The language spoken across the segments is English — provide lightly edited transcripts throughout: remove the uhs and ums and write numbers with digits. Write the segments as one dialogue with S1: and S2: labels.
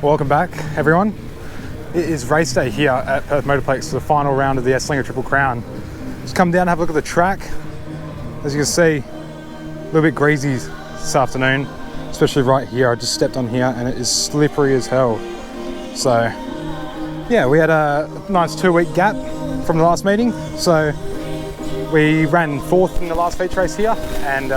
S1: Welcome back, everyone. It is race day here at Perth Motorplex for the final round of the Esslinger Triple Crown. Just come down and have a look at the track. As you can see, a little bit greasy this afternoon, especially right here. I just stepped on here and it is slippery as hell. So yeah, we had a nice 2-week gap from the last meeting. So we ran 4th in the last feature race here and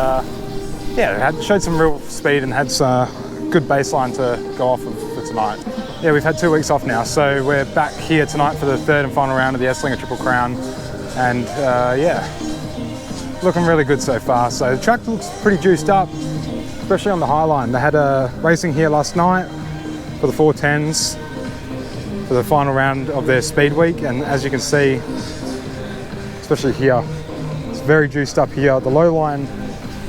S1: yeah, showed some real speed and had some good baseline to go off of for tonight. Yeah, we've had 2 weeks off now, so we're back here tonight for the 3rd and final round of the Esslinger Triple Crown. And yeah, looking really good so far. So the track looks pretty juiced up, especially on the high line. They had a racing here last night for the 410s for the final round of their speed week, and as you can see, especially here, it's very juiced up here. The low line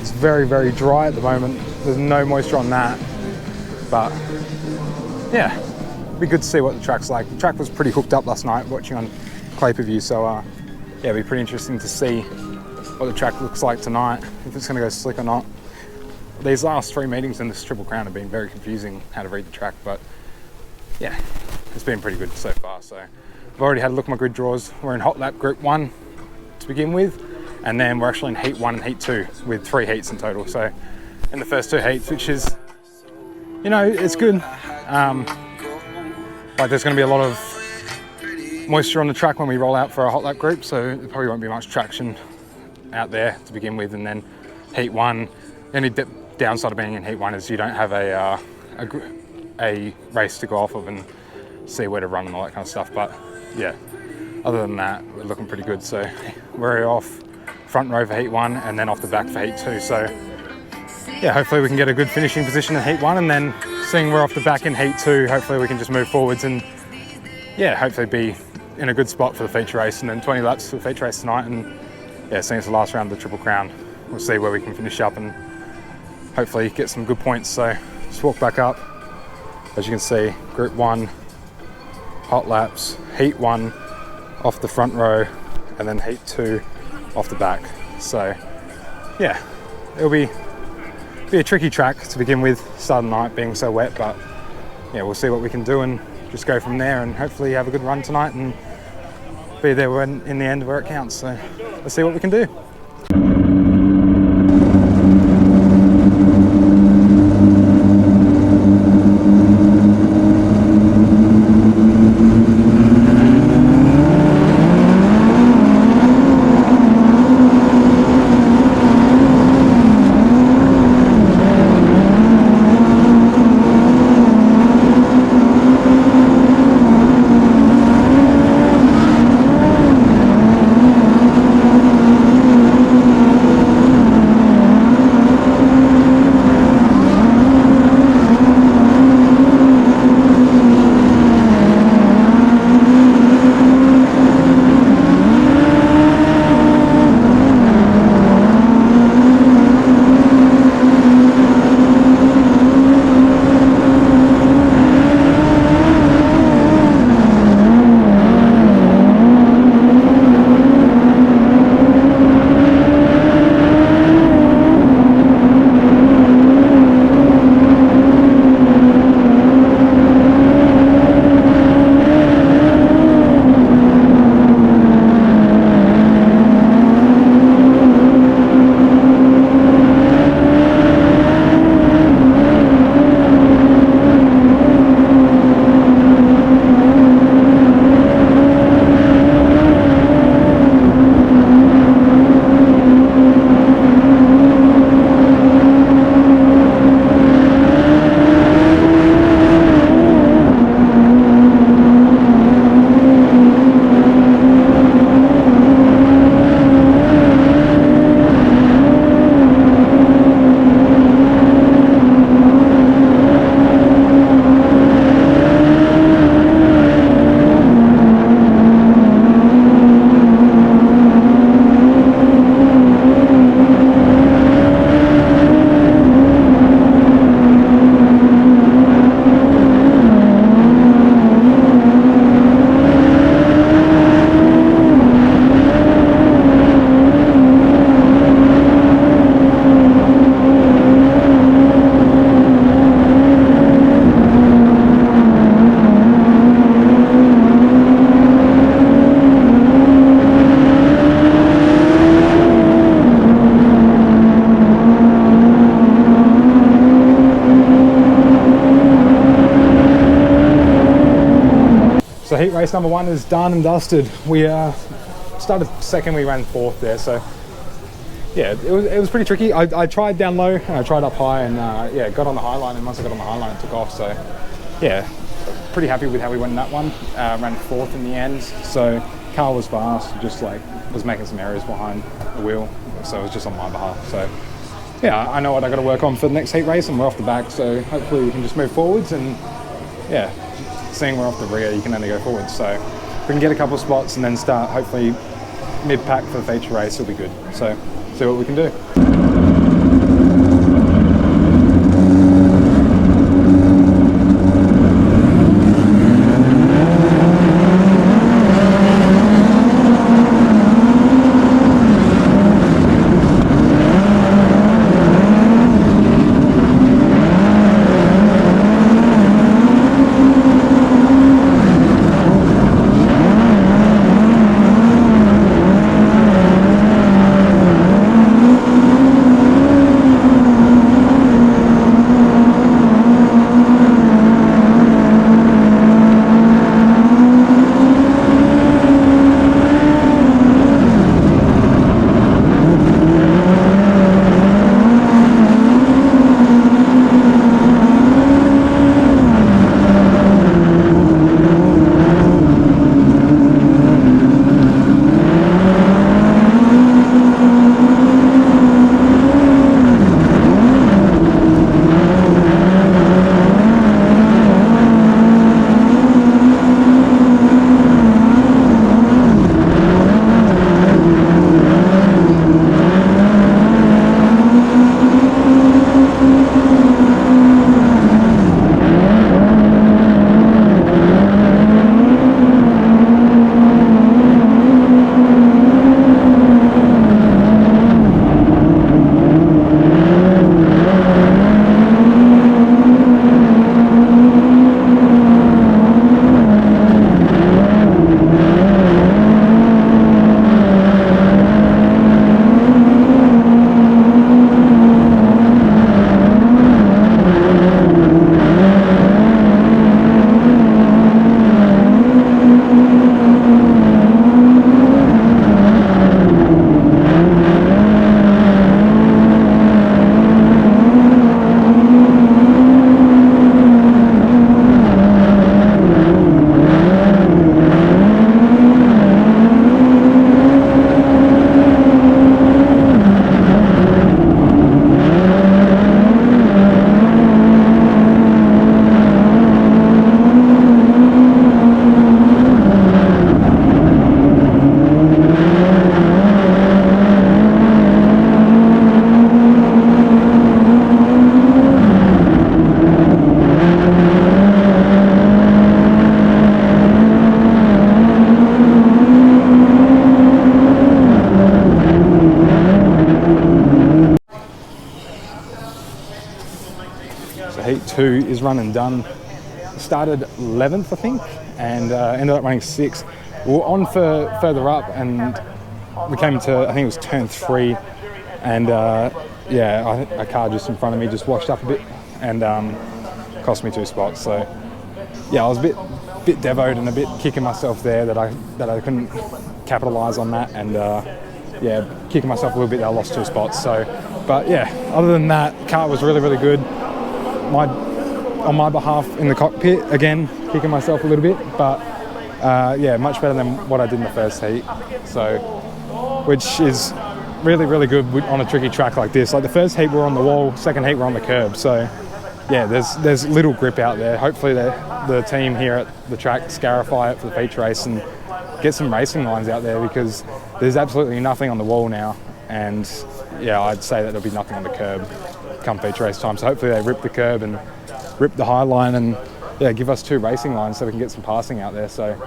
S1: is very, very dry at the moment. There's no moisture on that, but yeah, it'd be good to see what the track's like. The track was pretty hooked up last night watching on pay-per-view, so yeah, it'd be pretty interesting to see what the track looks like tonight, if it's going to go slick or not. These last 3 meetings in this Triple Crown have been very confusing how to read the track, but yeah, it's been pretty good so far. So I've already had a look at my grid draws. We're in hot lap group 1 to begin with, and then we're actually in heat 1 and heat 2 with 3 heats in total. So in the first 2 heats, which is, you know, it's good. Like there's going to be a lot of moisture on the track when we roll out for a hot lap group, so there probably won't be much traction out there to begin with. And then heat 1, the only downside of being in heat 1 is you don't have a race to go off of and see where to run and all that kind of stuff. But yeah, other than that, we're looking pretty good. So we're off front row for heat 1 and then off the back for heat 2. So yeah, hopefully we can get a good finishing position in heat 1, and then seeing we're off the back in heat 2, hopefully we can just move forwards and yeah, hopefully be in a good spot for the feature race, and then 20 laps for the feature race tonight. And yeah, seeing it's the last round of the Triple Crown, we'll see where we can finish up and hopefully get some good points. So just walk back up. As you can see, group 1, hot laps, heat 1 off the front row, and then heat 2 off the back. So yeah, it'll be a tricky track to begin with, start of the night being so wet, but yeah, we'll see what we can do and just go from there, and hopefully have a good run tonight and be there when in the end where it counts. So let's see what we can do. So heat race number 1 is done and dusted. We started second, we ran 4th there, so yeah, it was pretty tricky. I tried down low and I tried up high, and yeah, got on the high line, and once I got on the high line it took off. So yeah, pretty happy with how we went in that one. Ran 4th in the end, so car was fast, just like was making some errors behind the wheel, so it was just on my behalf. So yeah, I know what I got to work on for the next heat race, and we're off the back, so hopefully we can just move forwards. And yeah, seeing we're off the rear, you can only go forwards. So if we can get a couple of spots and then start hopefully mid-pack for the feature race, it'll be good. So see what we can do. Heat 2 is run and done. Started 11th, I think, and ended up running 6th. We were on for further up, and we came to, I think it was turn 3, and yeah, a car just in front of me just washed up a bit and cost me 2 spots. So yeah, I was a bit devoed and a bit kicking myself there that I couldn't capitalise on that, and yeah, kicking myself a little bit that I lost 2 spots. So, but yeah, other than that, car was really good. On my behalf in the cockpit, again, kicking myself a little bit, but yeah, much better than what I did in the first heat. So, which is really good on a tricky track like this. Like the first heat we're on the wall, second heat we're on the curb. So yeah, there's little grip out there. Hopefully the team here at the track scarify it for the feature race and get some racing lines out there, because there's absolutely nothing on the wall now. And yeah, I'd say that there'll be nothing on the curb come feature race time. So hopefully they rip the curb and rip the high line and yeah, give us 2 racing lines so we can get some passing out there. So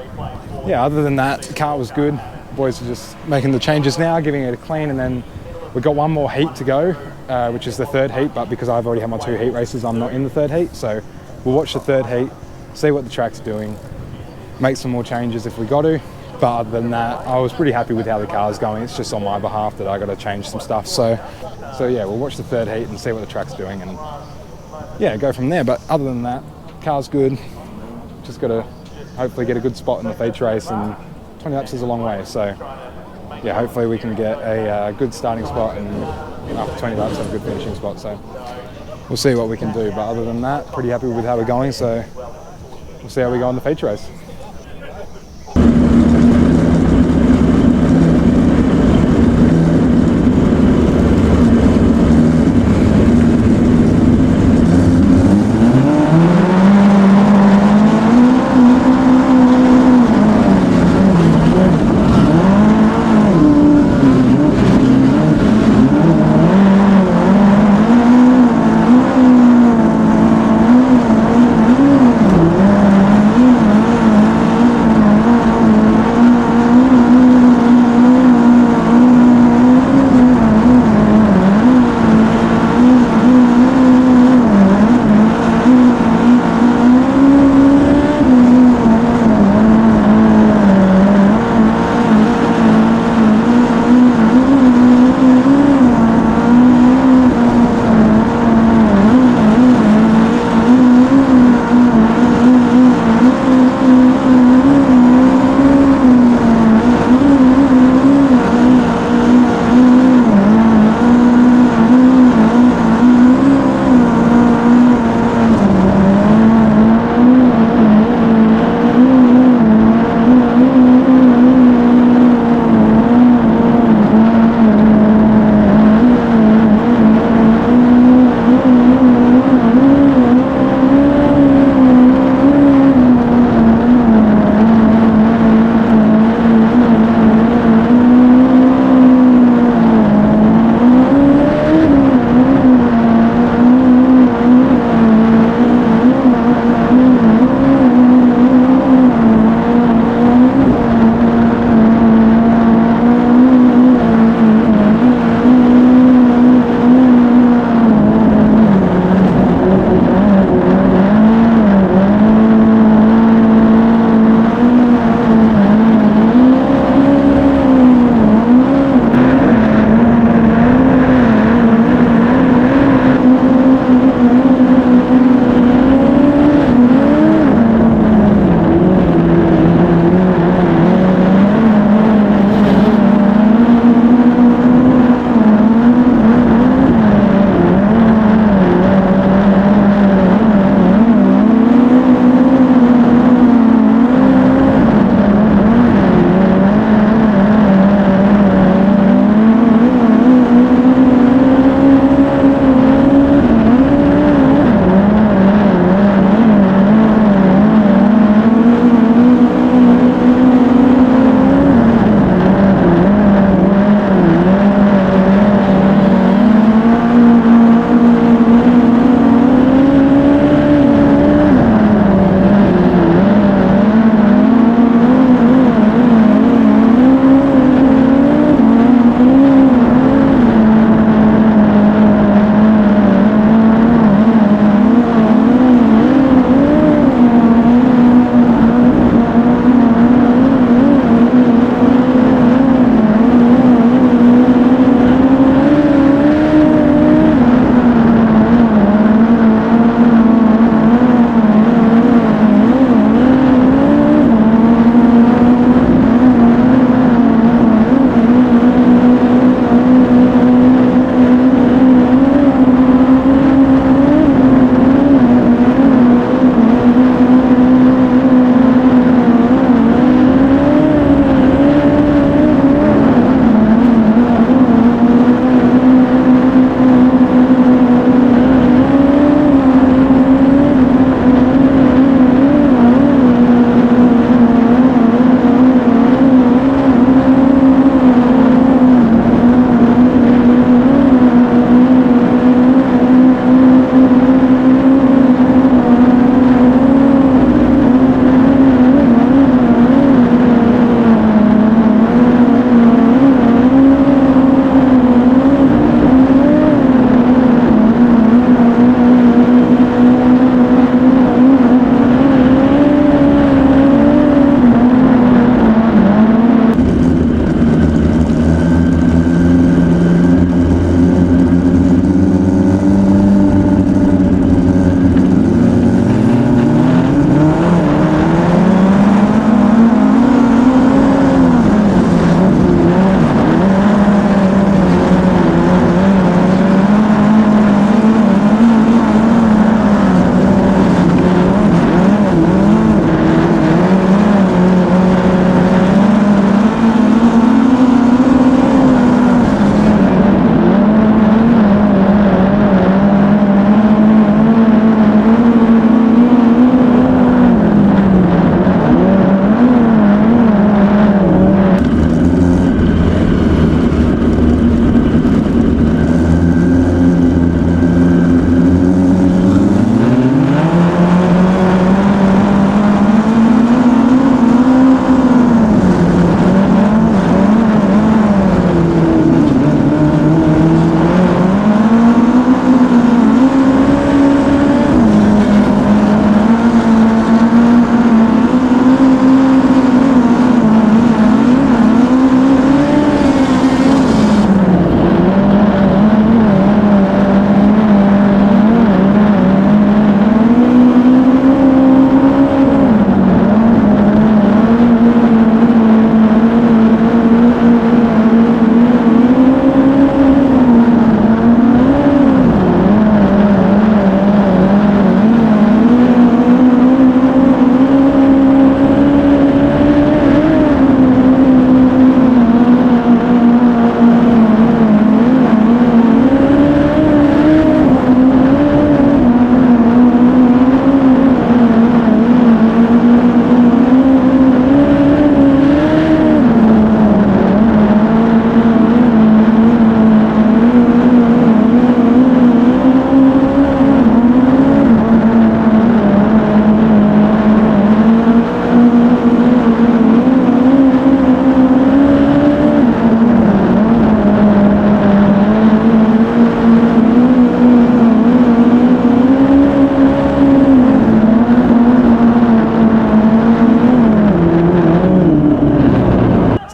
S1: yeah, other than that, the car was good. Boys are just making the changes now, giving it a clean, and then we've got one more heat to go, which is the 3rd heat, but because I've already had my 2 heat races, I'm not in the 3rd heat. So we'll watch the 3rd heat, see what the track's doing, make some more changes if we got to. But other than that, I was pretty happy with how the car's going. It's just on my behalf that I got to change some stuff. So yeah, we'll watch the 3rd heat and see what the track's doing, and yeah, go from there. But other than that, car's good. Just got to hopefully get a good spot in the feature race, and 20 laps is a long way, so yeah, hopefully we can get a good starting spot and after 20 laps have a good finishing spot, so we'll see what we can do. But other than that, pretty happy with how we're going, so we'll see how we go in the feature race.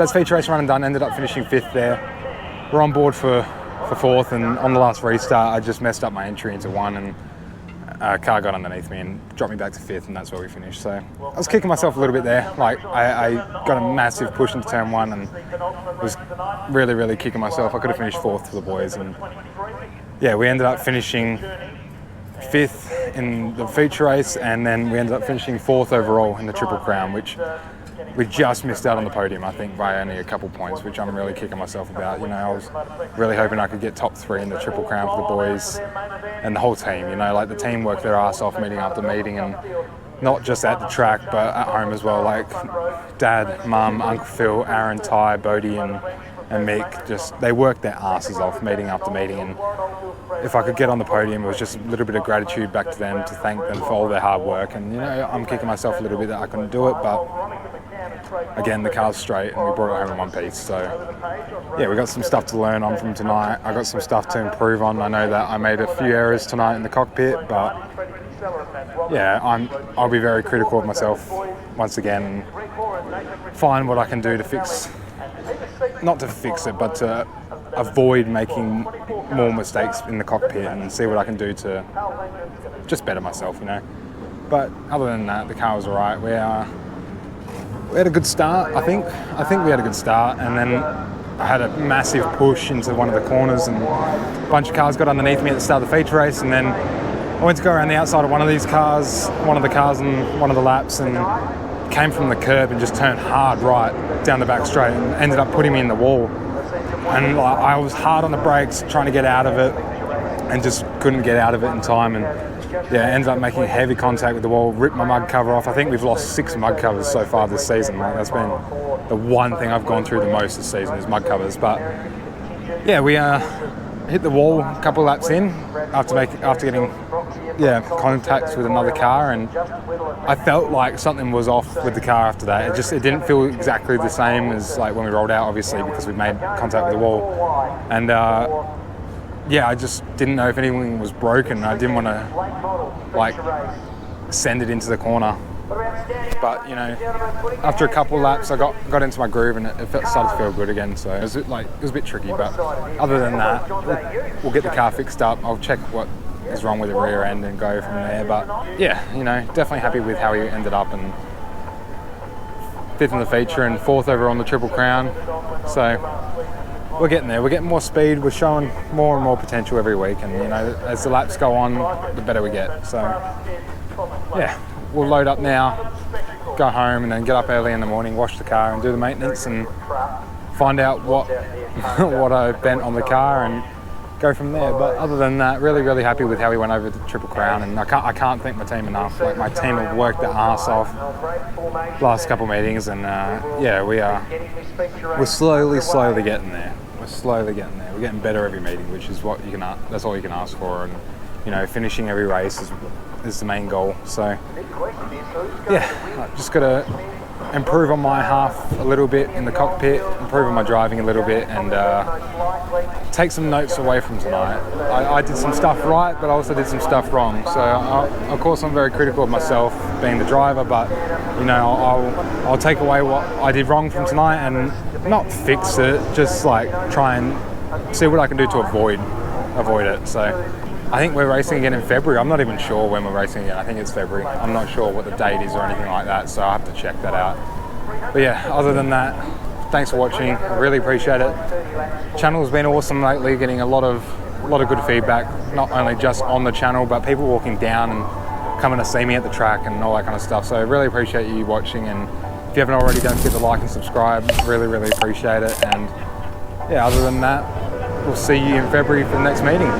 S1: that's feature race run and done. Ended up finishing 5th there. We're on board for 4th, and on the last restart, I just messed up my entry into 1, and a car got underneath me and dropped me back to 5th, and that's where we finished. So I was kicking myself a little bit there. Like I got a massive push into turn 1 and was really, really kicking myself. I could have finished 4th for the boys, and yeah, we ended up finishing 5th in the feature race, and then we ended up finishing 4th overall in the Triple Crown, which we just missed out on the podium, I think, by only a couple points, which I'm really kicking myself about. You know, I was really hoping I could get top 3 in the Triple Crown for the boys and the whole team. You know, like the team worked their ass off meeting after meeting, and not just at the track, but at home as well. Like Dad, Mum, Uncle Phil, Aaron, Ty, Bodie, and Mick, just they worked their asses off meeting after meeting, and if I could get on the podium, it was just a little bit of gratitude back to them, to thank them for all their hard work. And you know, I'm kicking myself a little bit that I couldn't do it, but again, the car's straight and we brought it home in one piece. So yeah, we got some stuff to learn on from tonight. I got some stuff to improve on. I know that I made a few errors tonight in the cockpit, but yeah, I'll be very critical of myself once again and find what I can do to fix, not to fix it, but to avoid making more mistakes in the cockpit and see what I can do to just better myself, you know. But other than that, the car was all right. We had a good start, I think we had a good start, and then I had a massive push into one of the corners, and a bunch of cars got underneath me at the start of the feature race, and then I went to go around the outside of one of the cars on one of the laps, and came from the curb and just turned hard right down the back straight and ended up putting me in the wall. And I was hard on the brakes trying to get out of it and just couldn't get out of it in time, and yeah, ended up making heavy contact with the wall, ripped my mud cover off. I think we've lost 6 mud covers so far this season. Like, that's been the one thing I've gone through the most this season is mud covers. But yeah, we hit the wall a couple of laps in after getting contact with another car, and I felt like something was off with the car after that. It didn't feel exactly the same as like when we rolled out, obviously, because we made contact with the wall. And yeah, I just didn't know if anything was broken. I didn't want to like send it into the corner. But you know, after a couple of laps, I got into my groove, and it started to feel good again. So it was a bit tricky, but other than that, we'll get the car fixed up. I'll check what is wrong with the rear end and go from there. But yeah, you know, definitely happy with how we ended up, and 5th in the feature and 4th over on the Triple Crown. So we're getting there. We're getting more speed. We're showing more and more potential every week, and you know, as the laps go on, the better we get. So yeah, we'll load up now, go home, and then get up early in the morning, wash the car, and do the maintenance, and find out what I bent on the car, and go from there. But other than that, really happy with how we went over the Triple Crown, and I can't thank my team enough. Like, my team have worked their arse off last couple meetings, and yeah, we're slowly getting there. We're slowly getting there. We're getting better every meeting, which is what that's all you can ask for. And you know, finishing every race is the main goal. So yeah, I just got to improve on my half a little bit in the cockpit, improve on my driving a little bit, and take some notes away from tonight. I did some stuff right, but I also did some stuff wrong. So of course I'm very critical of myself being the driver, but you know, I'll take away what I did wrong from tonight and not fix it, just like try and see what I can do to avoid it. So I think we're racing again in February. I'm not even sure when we're racing again. I think it's February. I'm not sure what the date is or anything like that, so I have to check that out. But yeah, other than that, thanks for watching. I really appreciate it. Channel's been awesome lately, getting a lot of good feedback, not only just on the channel, but people walking down and coming to see me at the track and all that kind of stuff. So I really appreciate you watching, and if you haven't already, don't forget to like and subscribe. Really appreciate it. And yeah, other than that, we'll see you in February for the next meeting.